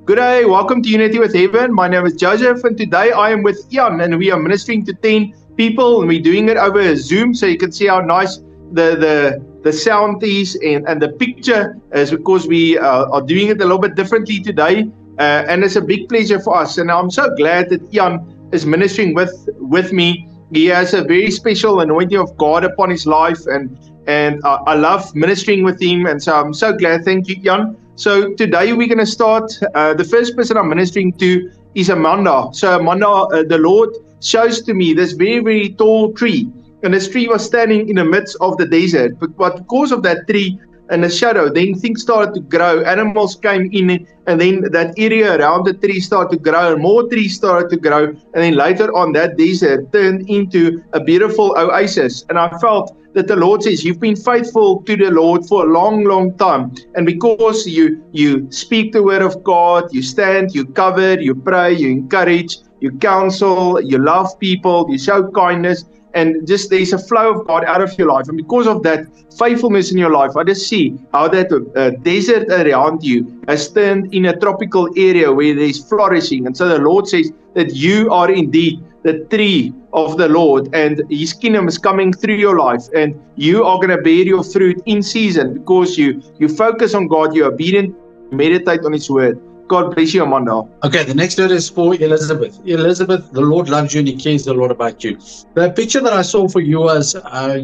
Good day, welcome to Unity with Heaven. My name is Joseph, and today I am with Ian, and we are ministering to 10 people, and we're doing it over Zoom, so you can see how nice the sound is, and the picture is because we are doing it a little bit differently today, and it's a big pleasure for us. And I'm so glad that Ian is ministering with me. He has a very special anointing of God upon his life, and I love ministering with him, and so I'm so glad. Thank you, Ian. So today we're going to start. The first person I'm ministering to is Amanda. So Amanda, the Lord shows to me this very, very tall tree. And this tree was standing in the midst of the desert. But because of that tree and the shadow, then things started to grow. Animals came in, and then that area around the tree started to grow, and more trees started to grow. And then later on, that desert turned into a beautiful oasis. And I felt that the Lord says, you've been faithful to the Lord for a long, long time. And because you speak the word of God, you stand, you cover, you pray, you encourage, you counsel, you love people, you show kindness, and just there's a flow of God out of your life. And because of that faithfulness in your life, I just see how that desert around you has turned in a tropical area where there's flourishing. And so the Lord says that you are indeed the tree of the Lord, and His kingdom is coming through your life, and you are going to bear your fruit in season because you focus on God, you're obedient, meditate on His word. God bless you, Amanda. Okay, the next word is for Elizabeth. Elizabeth, the Lord loves you and He cares a lot about you. The picture that I saw for you was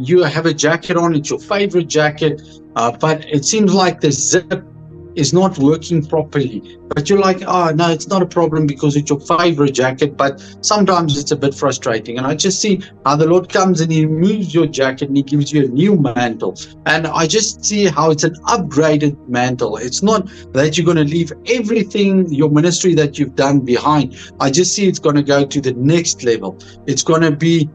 you have a jacket on. It's your favorite jacket, but it seems like the zip is not working properly. But you're like, oh, no, it's not a problem because it's your favorite jacket, but sometimes it's a bit frustrating. And I just see how the Lord comes and He removes your jacket and He gives you a new mantle. And I just see how it's an upgraded mantle. It's not that you're going to leave everything, your ministry that you've done behind. I just see it's going to go to the next level. It's going to be,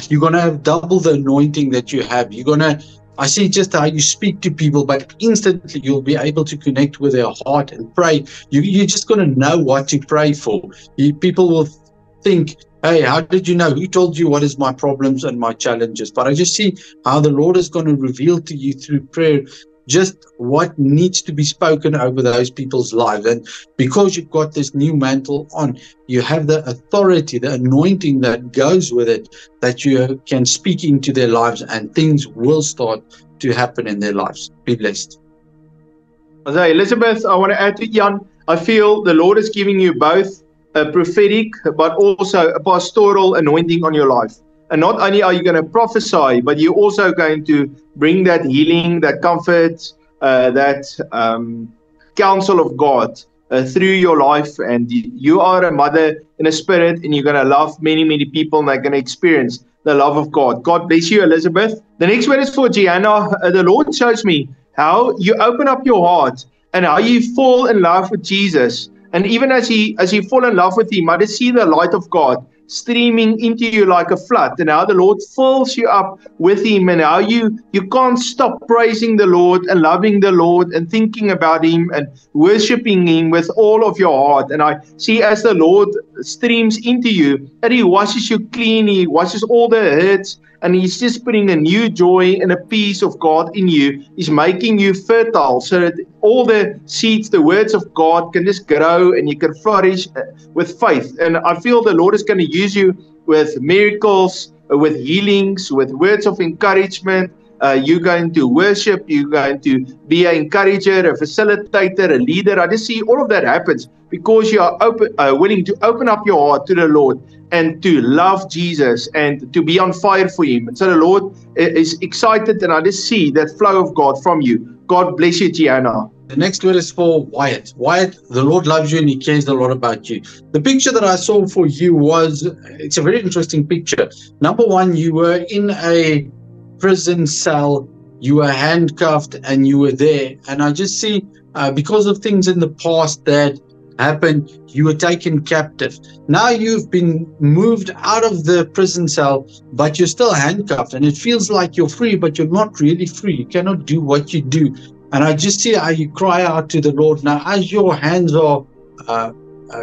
you're going to have double the anointing that you have. You're going to, I see just how you speak to people, but instantly you'll be able to connect with their heart and pray. You're just going to know what to pray for. People will think, hey, how did you know? Who told you what is my problems and my challenges? But I just see how the Lord is going to reveal to you through prayer just what needs to be spoken over those people's lives. And because you've got this new mantle on, you have the authority, the anointing that goes with it, that you can speak into their lives, and things will start to happen in their lives. Be blessed. So Elizabeth, I want to add to Jan, I feel the Lord is giving you both a prophetic but also a pastoral anointing on your life. And not only are you going to prophesy, but you're also going to bring that healing, that comfort, that counsel of God through your life. And you are a mother in a spirit, and you're going to love many, many people, and they're going to experience the love of God. God bless you, Elizabeth. The next one is for Gianna. The Lord shows me how you open up your heart and how you fall in love with Jesus. And even as you fall in love with Him, I just see the light of God streaming into you like a flood, and how the Lord fills you up with Him, and how you can't stop praising the Lord and loving the Lord and thinking about Him and worshiping Him with all of your heart. And I see as the Lord streams into you, that He washes you clean, He washes all the hurts, and He's just putting a new joy and a peace of God in you. He's making you fertile so that all the seeds, the words of God can just grow, and you can flourish with faith. And I feel the Lord is going to use you with miracles, with healings, with words of encouragement. You're going to worship, you're going to be an encourager, a facilitator, a leader. I just see all of that happens because you are willing to open up your heart to the Lord and to love Jesus and to be on fire for Him. And so the Lord is excited, and I just see that flow of God from you. God bless you, Gianna. The next word is for Wyatt. Wyatt, the Lord loves you and He cares a lot about you. The picture that I saw for you it's a very interesting picture. Number one, you were in a prison cell, you were handcuffed, and you were there. And I just see, because of things in the past that happened, you were taken captive. Now you've been moved out of the prison cell, but you're still handcuffed, and it feels like you're free, but you're not really free. You cannot do what you do. And I just see how you cry out to the Lord. Now, as your hands are,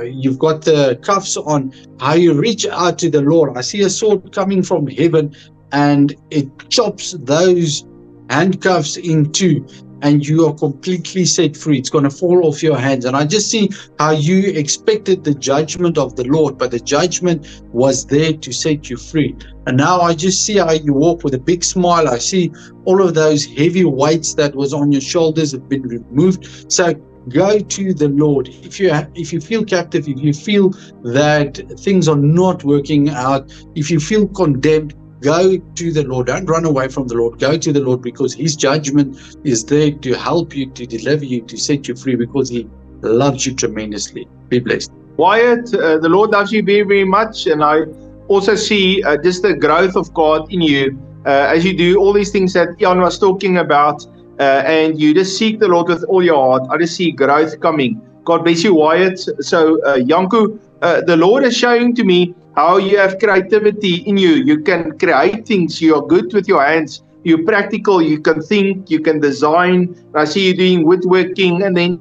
you've got the cuffs on, how you reach out to the Lord. I see a sword coming from heaven, and it chops those handcuffs in two. and you are completely set free. It's going to fall off your hands. And I just see how you expected the judgment of the Lord, but the judgment was there to set you free. And now I just see how you walk with a big smile. I see all of those heavy weights that was on your shoulders have been removed. So go to the Lord. If you feel captive, if you feel that things are not working out, if you feel condemned, go to the Lord. Don't run away from the Lord. Go to the Lord, because His judgment is there to help you, to deliver you, to set you free, because He loves you tremendously. Be blessed. Wyatt, the Lord loves you very, very much. And I also see just the growth of God in you as you do all these things that Jan was talking about. And you just seek the Lord with all your heart. I just see growth coming. God bless you, Wyatt. So, Janku, the Lord is showing to me how you have creativity in you. You can create things. You are good with your hands. You're practical. You can think. You can design. I see you doing woodworking, and then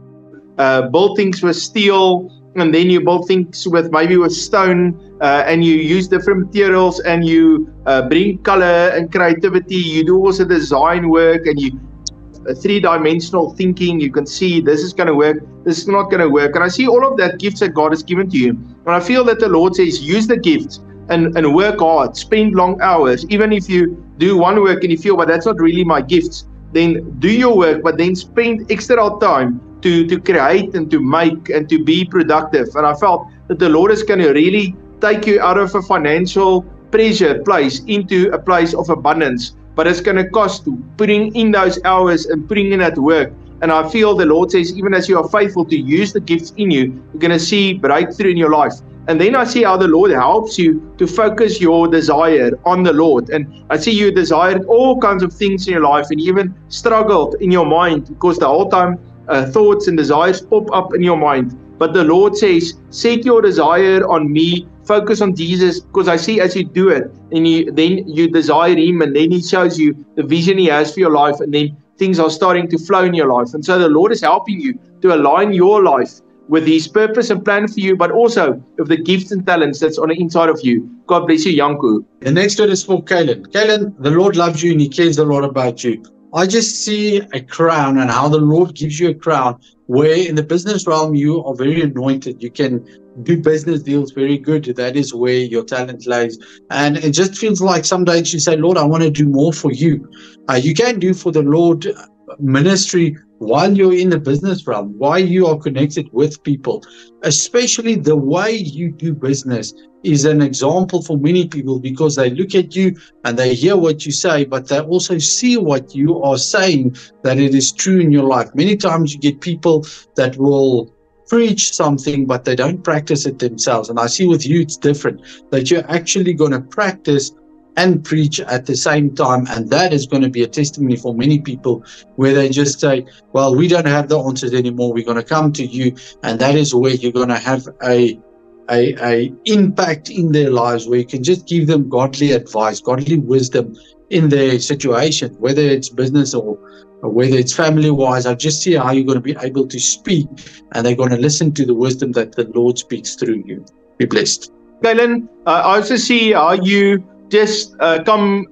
build things with steel, and then you build things with maybe with stone, and you use different materials, and you bring color and creativity. You do also design work, and you three-dimensional thinking. You can see this is going to work, this is not going to work. And I see all of that gifts that God has given to you. And I feel that the Lord says, use the gifts and work hard, spend long hours. Even if you do one work and you feel, but that's not really my gifts, then do your work, but then spend extra time to create and to make and to be productive. And I felt that the Lord is going to really take you out of a financial pressure place into a place of abundance. But it's going to cost you putting in those hours and putting in that work. And I feel the Lord says, even as you are faithful to use the gifts in you, you're going to see breakthrough in your life. And then I see how the Lord helps you to focus your desire on the Lord. And I see you desired all kinds of things in your life, and you even struggled in your mind because the whole time thoughts and desires pop up in your mind. But the Lord says, set your desire on me, focus on Jesus, because I see as you do it, and then you desire Him, and then He shows you the vision He has for your life, and then things are starting to flow in your life. And so the Lord is helping you to align your life with His purpose and plan for you, but also with the gifts and talents that's on the inside of you. God bless you, Janku. The next one is for Kaylin. Kaylin, the Lord loves you and He cares a lot about you. I just see a crown, and how the Lord gives you a crown, where in the business realm you are very anointed. You can do business deals very good. That is where your talent lies. And it just feels like some days you say, Lord, I want to do more for you. You can do for the Lord ministry while you're in the business realm, while you are connected with people. Especially the way you do business is an example for many people, because they look at you and they hear what you say, but they also see what you are saying, that it is true in your life. Many times you get people that will preach something, but they don't practice it themselves. And I see with you, it's different, that you're actually going to practice and preach at the same time. And that is going to be a testimony for many people, where they just say, well, we don't have the answers anymore. We're going to come to you. And that is where you're going to have a impact in their lives, where you can just give them godly advice, godly wisdom in their situation, whether it's business or whether it's family-wise. I just see how you're going to be able to speak, and they're going to listen to the wisdom that the Lord speaks through you. Be blessed. Kaylin, I also see how you just come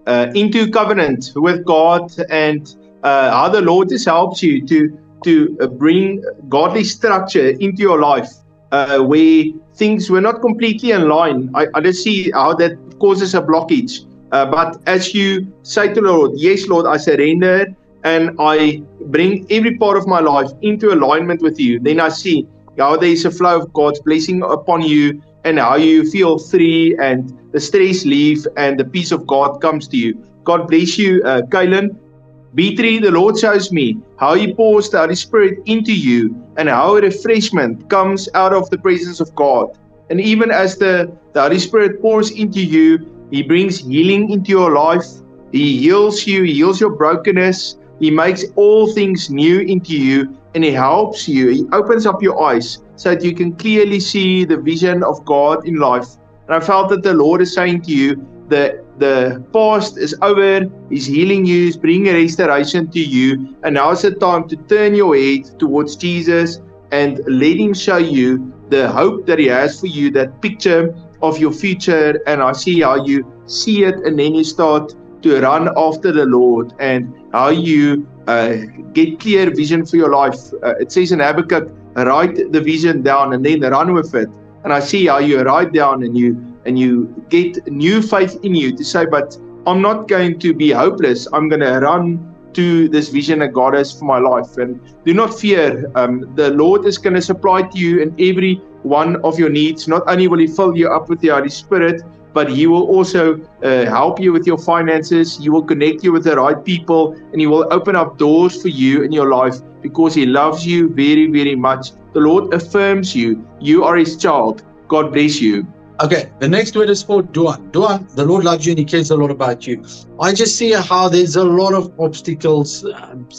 into covenant with God, and how the Lord just helps you to bring godly structure into your life, where things were not completely in line. I just see how that causes a blockage. But as you say to the Lord, yes, Lord, I surrender, and I bring every part of my life into alignment with you, then I see how there is a flow of God's blessing upon you, and how you feel free, and the stress leave, and the peace of God comes to you. God bless you, Kaylin. B3, the Lord shows me how He pours the Holy Spirit into you, and how refreshment comes out of the presence of God. And even as the Holy Spirit pours into you, He brings healing into your life. He heals you. He heals your brokenness. He makes all things new into you, and He helps you. He opens up your eyes so that you can clearly see the vision of God in life. And I felt that the Lord is saying to you that the past is over. He's healing you. He's bringing restoration to you. And now is the time to turn your head towards Jesus and let Him show you the hope that He has for you, that picture of your future. And I see how you see it, and then you start to run after the Lord, and how you get clear vision for your life. It says in Habakkuk, write the vision down and then run with it. And I see how you write down and you get new faith in you to say, but I'm not going to be hopeless. I'm going to run to this vision that God has for my life. And do not fear. The Lord is going to supply to you in every one of your needs. Not only will He fill you up with the Holy Spirit, but He will also help you with your finances. He will connect you with the right people, and He will open up doors for you in your life because He loves you very, very much. The Lord affirms you. You are His child. God bless you. Okay, the next word is for Duan. Duan, the Lord loves you and He cares a lot about you. I just see how there's a lot of obstacles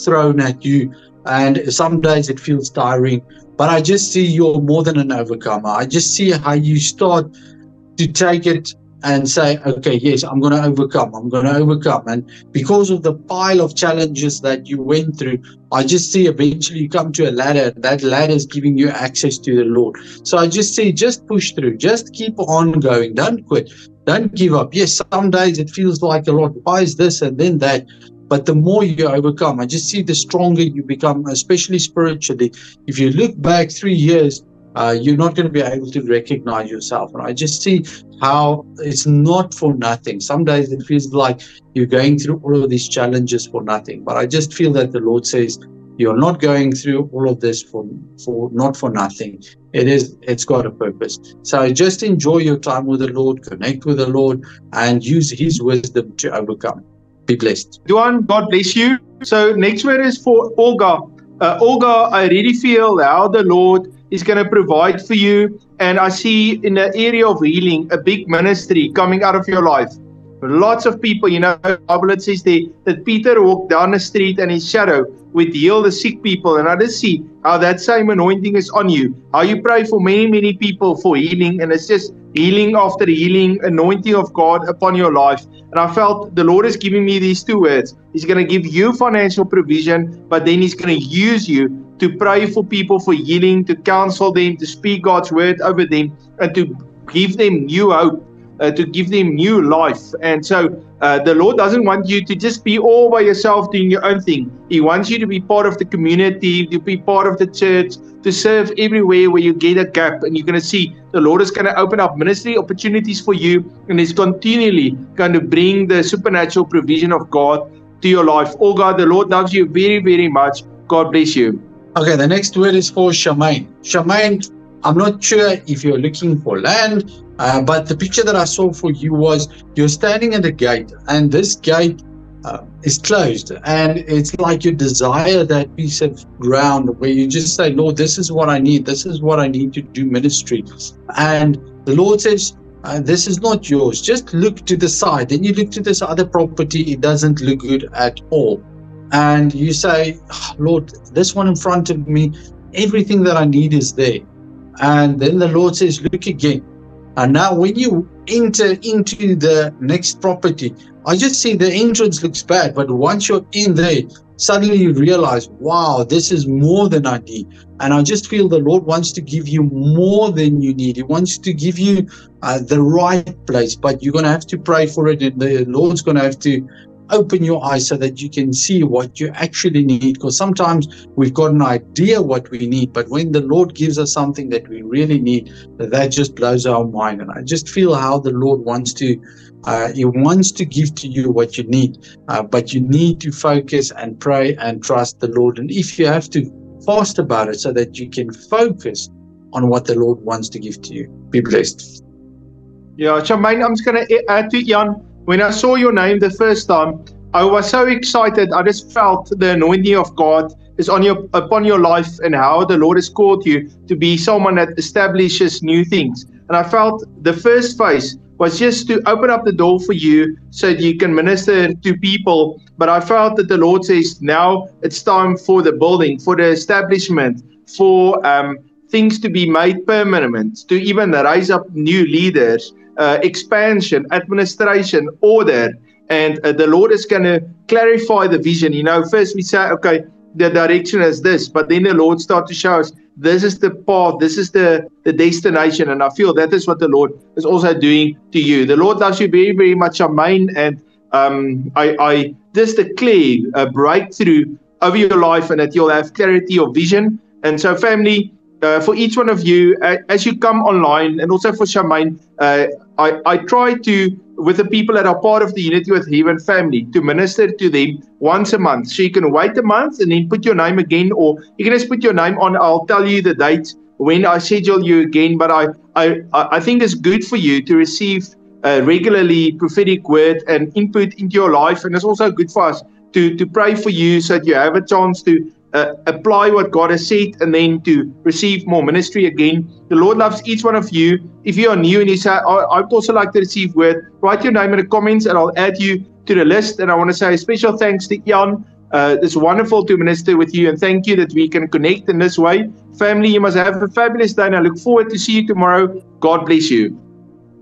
thrown at you, and some days it feels tiring, but I just see you're more than an overcomer. I just see how you start to take it and say, okay, yes, I'm going to overcome. I'm going to overcome. And because of the pile of challenges that you went through, I just see eventually you come to a ladder. That ladder is giving you access to the Lord. So I just see, just push through. Just keep on going. Don't quit. Don't give up. Yes, some days it feels like a lot. Why is this and then that? But the more you overcome, I just see the stronger you become, especially spiritually. If you look back 3 years, you're not going to be able to recognize yourself. And I just see how it's not for nothing. Some days it feels like you're going through all of these challenges for nothing. But I just feel that the Lord says, you're not going through all of this for not for nothing. It's got a purpose. So just enjoy your time with the Lord, connect with the Lord, and use His wisdom to overcome. Be blessed. Duan, God bless you. So next word is for Olga. Olga, I really feel how the Lord is going to provide for you. And I see in the area of healing, a big ministry coming out of your life. Lots of people, the Bible says that Peter walked down the street and his shadow would heal the sick people. And I just see how that same anointing is on you. How you pray for many, many people for healing. And it's just healing after healing, anointing of God upon your life. And I felt the Lord is giving me these two words. He's going to give you financial provision, but then He's going to use you to pray for people for healing, to counsel them, to speak God's word over them, and to give them new hope, to give them new life. And so the Lord doesn't want you to just be all by yourself doing your own thing. He wants you to be part of the community, to be part of the church, to serve everywhere where you get a gap. And you're going to see the Lord is going to open up ministry opportunities for you, and He's continually going to bring the supernatural provision of God to your life. Oh God, the Lord loves you very, very much. God bless you. Okay, the next word is for Charmaine. Charmaine, I'm not sure if you're looking for land, but the picture that I saw for you was you're standing at a gate, and this gate is closed, and it's like you desire that piece of ground where you just say, Lord, this is what I need. This is what I need to do ministry. And the Lord says, this is not yours. Just look to the side. Then you look to this other property. It doesn't look good at all. And you say, Lord, this one in front of me, everything that I need is there. And then the Lord says, look again. And now when you enter into the next property, I just see the entrance looks bad, but once you're in there, suddenly you realize, wow, this is more than I need. And I just feel the Lord wants to give you more than you need. He wants to give you the right place, but you're going to have to pray for it. And the Lord's going to have to open your eyes so that you can see what you actually need, because sometimes we've got an idea what we need, but when the Lord gives us something that we really need, that just blows our mind. And I just feel how the Lord wants to He wants to give to you what you need, but you need to focus and pray and trust the Lord. And if you have to, fast about it so that you can focus on what the Lord wants to give to you. Be blessed. Yeah, Charmaine, I'm just going to add to Jan. When I saw your name the first time, I was so excited. I just felt the anointing of God is upon your life, and how the Lord has called you to be someone that establishes new things. And I felt the first phase was just to open up the door for you so that you can minister to people. But I felt that the Lord says now it's time for the building, for the establishment, for things to be made permanent, to even raise up new leaders. Expansion, administration, order, and the Lord is going to clarify the vision. First we say, okay, the direction is this, but then the Lord starts to show us this is the path, this is the destination, and I feel that is what the Lord is also doing to you. The Lord loves you very, very much, Amen, and I just declare a breakthrough over your life, and that you'll have clarity of vision. And so, family, for each one of you, as you come online, and also for Charmaine, I try to, with the people that are part of the Unity with Heaven family, to minister to them once a month. So you can wait a month and then put your name again, or you can just put your name on. I'll tell you the date when I schedule you again. But I think it's good for you to receive regularly prophetic word and input into your life, and it's also good for us to pray for you so that you have a chance to apply what God has said, and then to receive more ministry again. The Lord loves each one of you. If you are new and you say, I'd also like to receive word, write your name in the comments and I'll add you to the list. And I want to say a special thanks to Jan. It's wonderful to minister with you, and thank you that we can connect in this way. Family, you must have a fabulous day, and I look forward to see you tomorrow. God bless you.